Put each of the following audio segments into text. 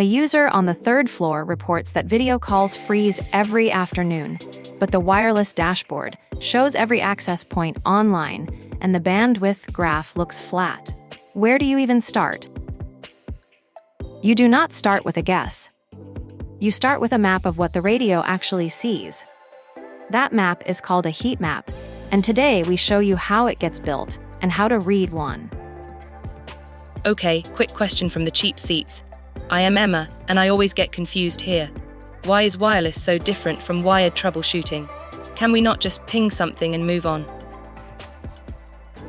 user on the third floor reports that video calls freeze every afternoon, but the wireless dashboard shows every access point online, and the bandwidth graph looks flat. Where do you even start? You do not start with a guess. You start with a map of what the radio actually sees. That map is called a heat map, and today we show you how it gets built and how to read one. Okay, quick question from the cheap seats. I am Emma, and I always get confused here. Why is wireless so different from wired troubleshooting? Can we not just ping something and move on?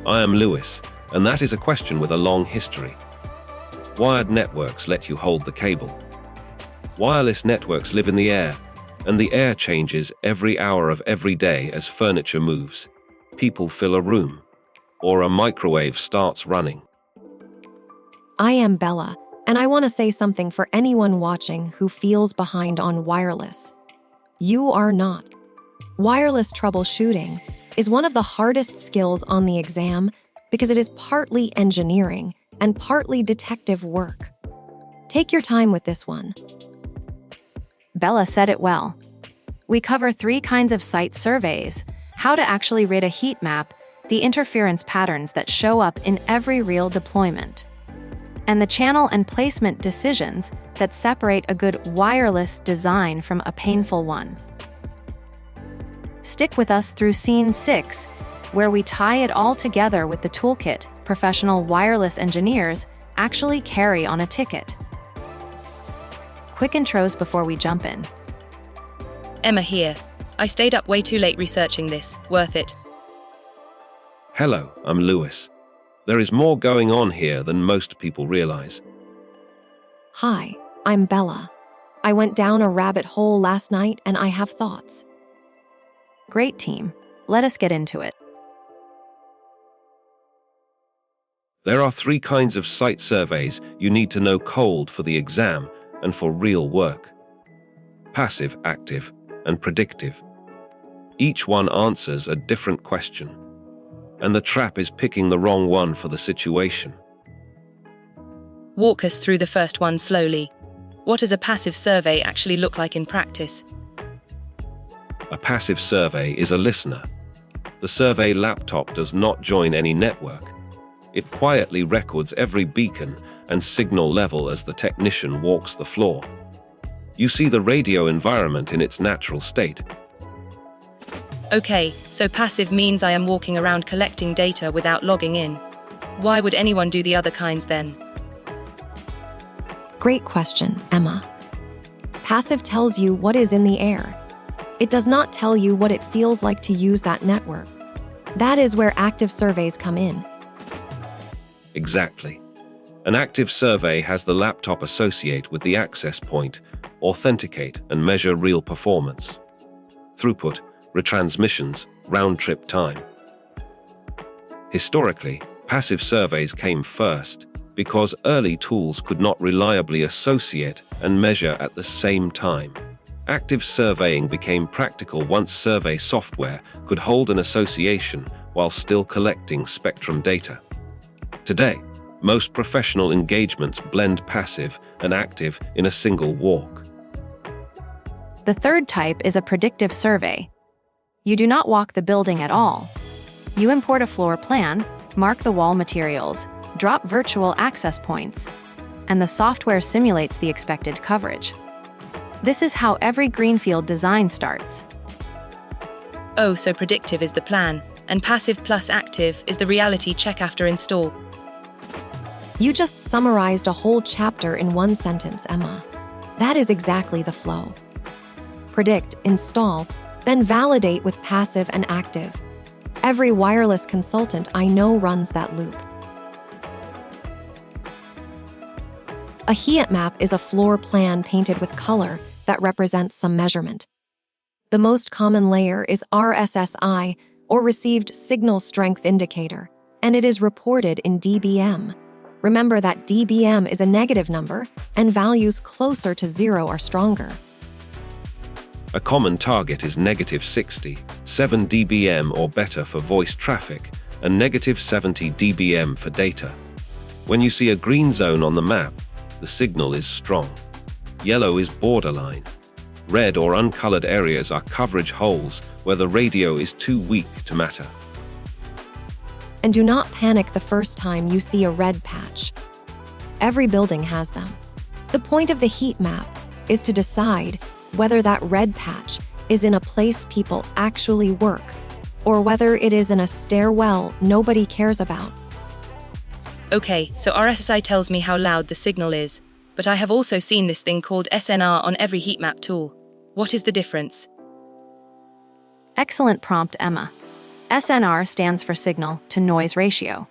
I am Lewis, and that is a question with a long history. Wired networks let you hold the cable. Wireless networks live in the air, and the air changes every hour of every day as furniture moves, people fill a room, or a microwave starts running. I am Bella, and I want to say something for anyone watching who feels behind on wireless. You are not. Wireless troubleshooting is one of the hardest skills on the exam because it is partly engineering and partly detective work. Take your time with this one. Bella said it well. We cover 3 kinds of site surveys: how to actually read a heat map, the interference patterns that show up in every real deployment, and the channel and placement decisions that separate a good wireless design from a painful one. Stick with us through Scene 6, where we tie it all together with the toolkit professional wireless engineers actually carry on a ticket. Quick intros before we jump in. Emma here. I stayed up way too late researching this. Worth it. Hello, I'm Lewis. There is more going on here than most people realize. Hi, I'm Bella. I went down a rabbit hole last night and I have thoughts. Great team. Let us get into it. There are 3 kinds of site surveys you need to know cold for the exam and for real work: passive, active, and predictive. Each one answers a different question, and the trap is picking the wrong one for the situation. Walk us through the first one slowly. What does a passive survey actually look like in practice? A passive survey is a listener. The survey laptop does not join any network. It quietly records every beacon and signal level as the technician walks the floor. You see the radio environment in its natural state. Okay, so passive means I am walking around collecting data without logging in. Why would anyone do the other kinds then? Great question, Emma. Passive tells you what is in the air. It does not tell you what it feels like to use that network. That is where active surveys come in. Exactly. An active survey has the laptop associate with the access point, authenticate and measure real performance, throughput, retransmissions, round-trip time. Historically, passive surveys came first because early tools could not reliably associate and measure at the same time. Active surveying became practical once survey software could hold an association while still collecting spectrum data. Today, most professional engagements blend passive and active in a single walk. The third type is a predictive survey. You do not walk the building at all. You import a floor plan, mark the wall materials, drop virtual access points, and the software simulates the expected coverage. This is how every greenfield design starts. Oh, so predictive is the plan, and passive plus active is the reality check after install. You just summarized a whole chapter in one sentence, Emma. That is exactly the flow. Predict, install, then validate with passive and active. Every wireless consultant I know runs that loop. A heat map is a floor plan painted with color that represents some measurement. The most common layer is RSSI, or Received Signal Strength Indicator, and it is reported in dBm. Remember that dBm is a negative number, and values closer to 0 are stronger. A common target is -60, 7 dBm or better for voice traffic, and -70 dBm for data. When you see a green zone on the map, the signal is strong. Yellow is borderline. Red or uncolored areas are coverage holes where the radio is too weak to matter. And do not panic the first time you see a red patch. Every building has them. The point of the heat map is to decide whether that red patch is in a place people actually work, or whether it is in a stairwell nobody cares about. Okay, so RSSI tells me how loud the signal is, but I have also seen this thing called SNR on every heat map tool. What is the difference? Excellent prompt, Emma. SNR stands for signal to noise ratio.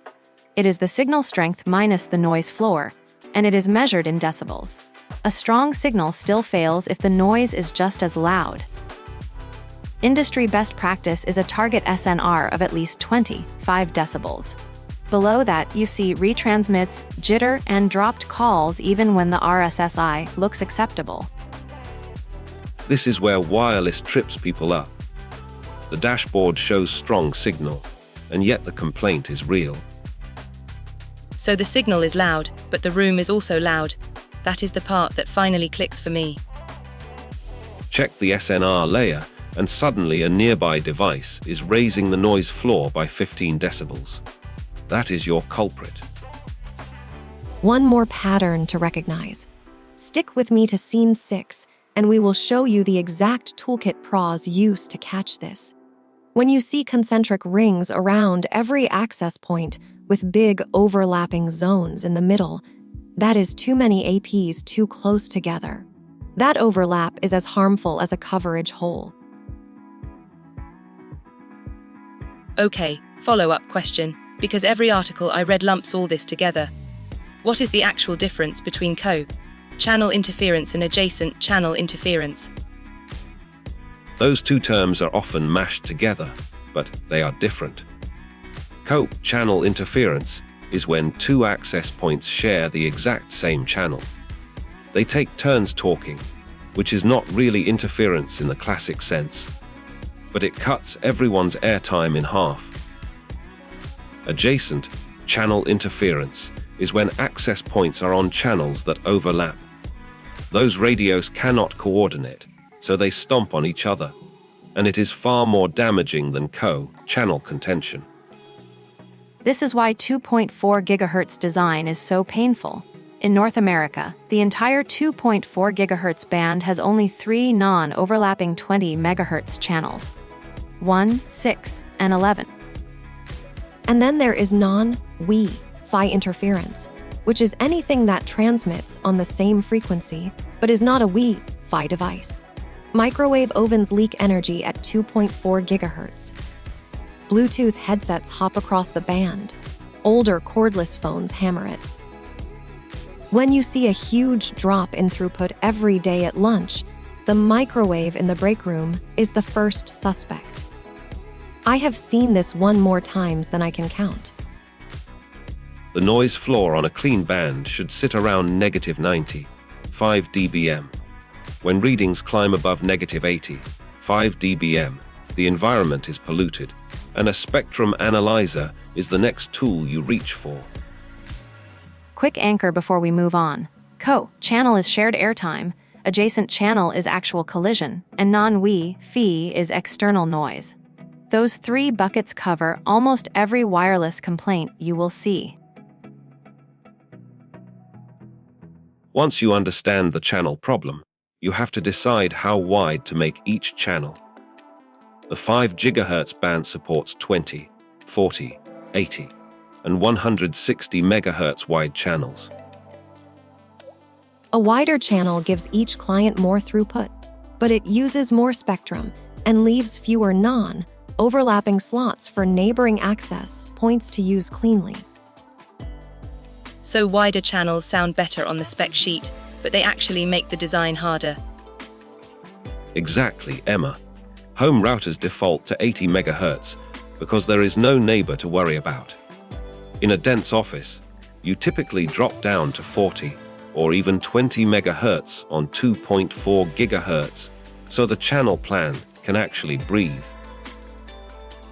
It is the signal strength minus the noise floor, and it is measured in decibels. A strong signal still fails if the noise is just as loud. Industry best practice is a target SNR of at least 25 decibels. Below that, you see retransmits, jitter, and dropped calls even when the RSSI looks acceptable. This is where wireless trips people up. The dashboard shows strong signal, and yet the complaint is real. So the signal is loud, but the room is also loud. That is the part that finally clicks for me. Check the SNR layer, and suddenly a nearby device is raising the noise floor by 15 decibels. That is your culprit. One more pattern to recognize. Stick with me to scene 6, and we will show you the exact toolkit pros use to catch this. When you see concentric rings around every access point with big overlapping zones in the middle, that is too many APs too close together. That overlap is as harmful as a coverage hole. Okay, follow-up question, because every article I read lumps all this together. What is the actual difference between co-channel interference and adjacent channel interference? Those two terms are often mashed together, but they are different. Co-channel interference is when two access points share the exact same channel. They take turns talking, which is not really interference in the classic sense, but it cuts everyone's airtime in half. Adjacent channel interference is when access points are on channels that overlap. Those radios cannot coordinate, so they stomp on each other, and it is far more damaging than co-channel contention. This is why 2.4 GHz design is so painful. In North America, the entire 2.4 GHz band has only 3 non-overlapping 20 MHz channels: 1, 6, and 11. And then there is non-Wi-Fi interference, which is anything that transmits on the same frequency but is not a Wi-Fi device. Microwave ovens leak energy at 2.4 GHz. Bluetooth headsets hop across the band. Older cordless phones hammer it. When you see a huge drop in throughput every day at lunch, the microwave in the break room is the first suspect. I have seen this one more times than I can count. The noise floor on a clean band should sit around -90, 5 dBm. When readings climb above -80, 5 dBm, the environment is polluted, and a spectrum analyzer is the next tool you reach for. Quick anchor before we move on. Co-channel is shared airtime, adjacent channel is actual collision, and non-Wi-Fi is external noise. Those 3 buckets cover almost every wireless complaint you will see. Once you understand the channel problem, you have to decide how wide to make each channel. The 5 GHz band supports 20, 40, 80, and 160 MHz wide channels. A wider channel gives each client more throughput, but it uses more spectrum and leaves fewer non-overlapping slots for neighboring access points to use cleanly. So wider channels sound better on the spec sheet, but they actually make the design harder. Exactly, Emma. Home routers default to 80 MHz because there is no neighbor to worry about. In a dense office, you typically drop down to 40 or even 20 MHz on 2.4 GHz, so the channel plan can actually breathe.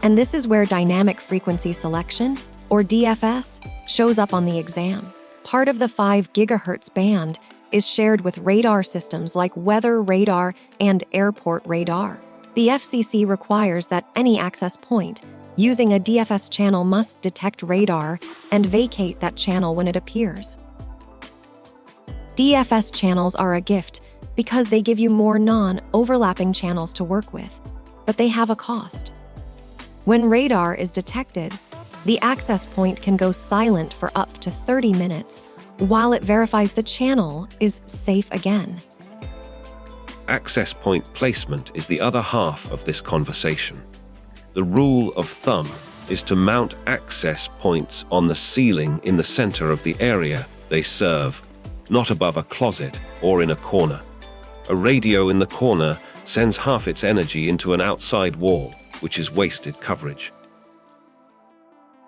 And this is where dynamic frequency selection, or DFS, shows up on the exam. Part of the 5 GHz band is shared with radar systems like weather radar and airport radar. The FCC requires that any access point using a DFS channel must detect radar and vacate that channel when it appears. DFS channels are a gift because they give you more non-overlapping channels to work with, but they have a cost. When radar is detected, the access point can go silent for up to 30 minutes while it verifies the channel is safe again. Access point placement is the other half of this conversation. The rule of thumb is to mount access points on the ceiling in the center of the area they serve, not above a closet or in a corner. A radio in the corner sends half its energy into an outside wall, which is wasted coverage.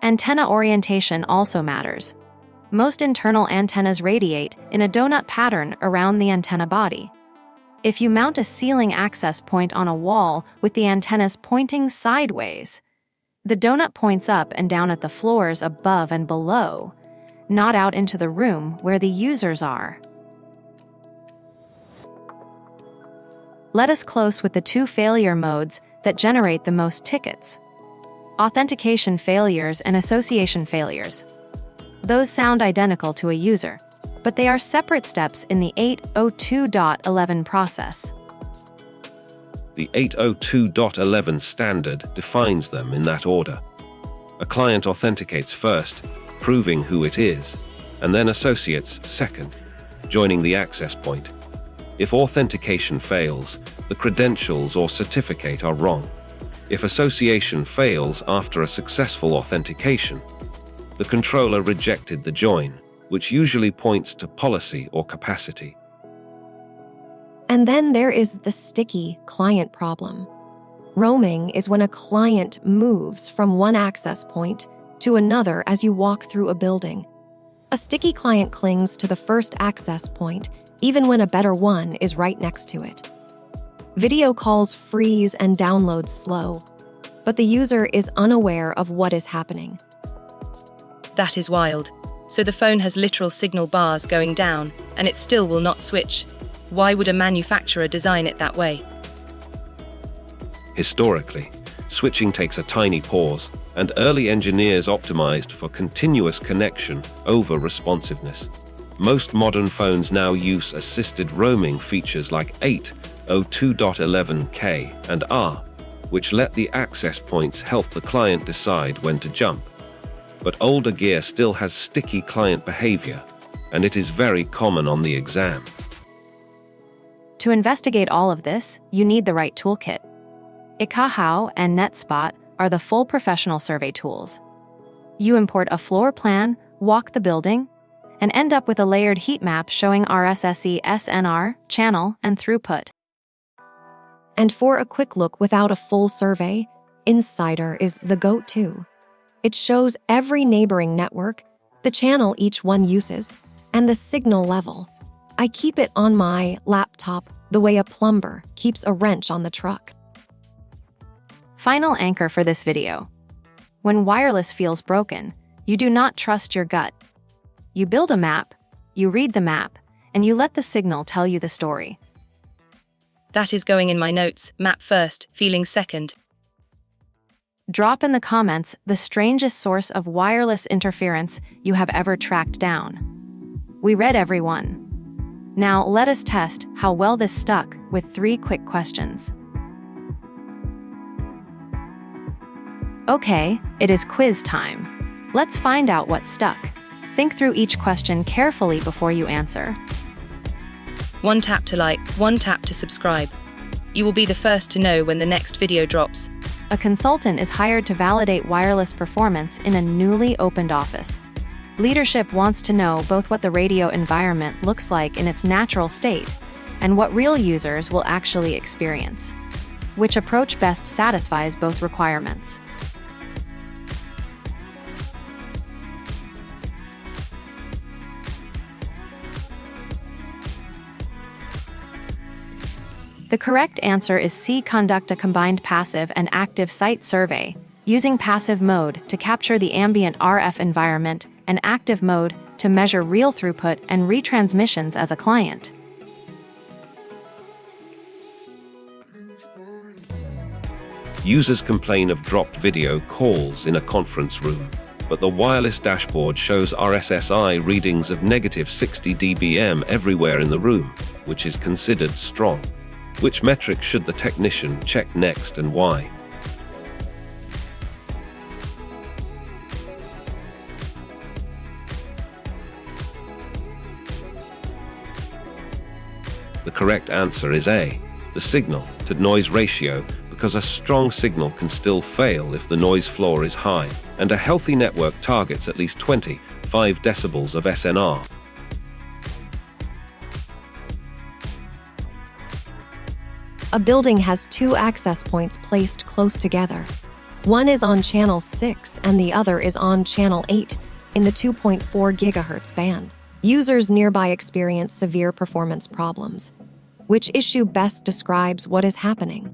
Antenna orientation also matters. Most internal antennas radiate in a donut pattern around the antenna body. If you mount a ceiling access point on a wall with the antennas pointing sideways, the donut points up and down at the floors above and below, not out into the room where the users are. Let us close with the two failure modes that generate the most tickets: authentication failures and association failures. Those sound identical to a user, but they are separate steps in the 802.11 process. The 802.11 standard defines them in that order. A client authenticates first, proving who it is, and then associates second, joining the access point. If authentication fails, the credentials or certificate are wrong. If association fails after a successful authentication, the controller rejected the join, which usually points to policy or capacity. And then there is the sticky client problem. Roaming is when a client moves from one access point to another as you walk through a building. A sticky client clings to the first access point, even when a better one is right next to it. Video calls freeze and download slow, but the user is unaware of what is happening. That is wild. So the phone has literal signal bars going down, and it still will not switch. Why would a manufacturer design it that way? Historically, switching takes a tiny pause, and early engineers optimized for continuous connection over responsiveness. Most modern phones now use assisted roaming features like 802.11k and R, which let the access points help the client decide when to jump. But older gear still has sticky client behavior, and it is very common on the exam. To investigate all of this, you need the right toolkit. Ekahau and NetSpot are the full professional survey tools. You import a floor plan, walk the building, and end up with a layered heat map showing RSSE SNR, channel, and throughput. And for a quick look without a full survey, Insider is the go-to. It shows every neighboring network, the channel each one uses, and the signal level. I keep it on my laptop the way a plumber keeps a wrench on the truck. Final anchor for this video. When wireless feels broken, you do not trust your gut. You build a map, you read the map, and you let the signal tell you the story. That is going in my notes. Map first, feeling second. Drop in the comments the strangest source of wireless interference you have ever tracked down. We read every one. Now let us test how well this stuck with 3 quick questions. Okay, it is quiz time. Let's find out what stuck. Think through each question carefully before you answer. 1 tap to like, 1 tap to subscribe. You will be the first to know when the next video drops. A consultant is hired to validate wireless performance in a newly opened office. Leadership wants to know both what the radio environment looks like in its natural state and what real users will actually experience. Which approach best satisfies both requirements? The correct answer is C. Conduct a combined passive and active site survey, using passive mode to capture the ambient RF environment and active mode to measure real throughput and retransmissions as a client. Users complain of dropped video calls in a conference room, but the wireless dashboard shows RSSI readings of negative 60 dBm everywhere in the room, which is considered strong. Which metric should the technician check next and why? The correct answer is A, the signal-to-noise ratio, because a strong signal can still fail if the noise floor is high, and a healthy network targets at least 25 decibels of SNR. A building has two access points placed close together. One is on channel 6 and the other is on channel 8 in the 2.4 GHz band. Users nearby experience severe performance problems. Which issue best describes what is happening?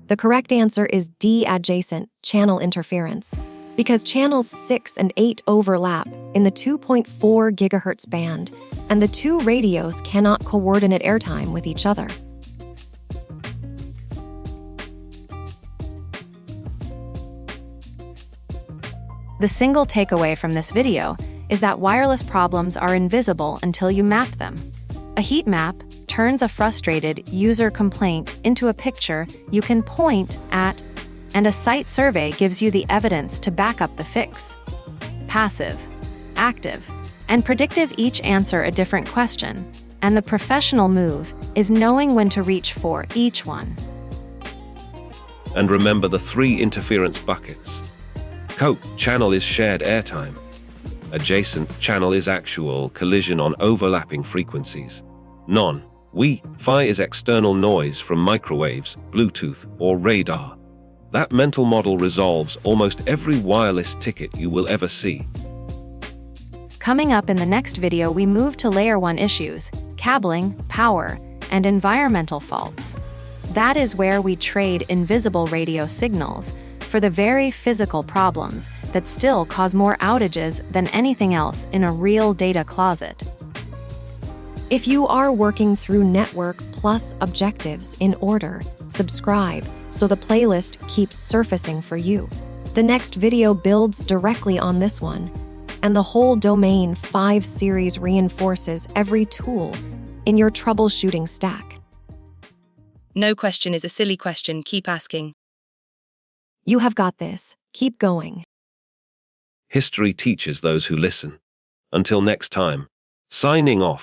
The correct answer is D, adjacent channel interference, because channels 6 and 8 overlap in the 2.4 GHz band, and the two radios cannot coordinate airtime with each other. The single takeaway from this video is that wireless problems are invisible until you map them. A heat map turns a frustrated user complaint into a picture you can point at, and a site survey gives you the evidence to back up the fix. Passive, active, and predictive each answer a different question, and the professional move is knowing when to reach for each one. And remember the three interference buckets. Co-channel is shared airtime. Adjacent channel is actual collision on overlapping frequencies. Non-Wi-Fi is external noise from microwaves, Bluetooth, or radar. That mental model resolves almost every wireless ticket you will ever see. Coming up in the next video, we move to Layer 1 issues, cabling, power, and environmental faults. That is where we trade invisible radio signals for the very physical problems that still cause more outages than anything else in a real data closet. If you are working through Network Plus objectives in order, subscribe so the playlist keeps surfacing for you. The next video builds directly on this one, and the whole Domain 5 series reinforces every tool in your troubleshooting stack. No question is a silly question. Keep asking. You have got this. Keep going. History teaches those who listen. Until next time, signing off.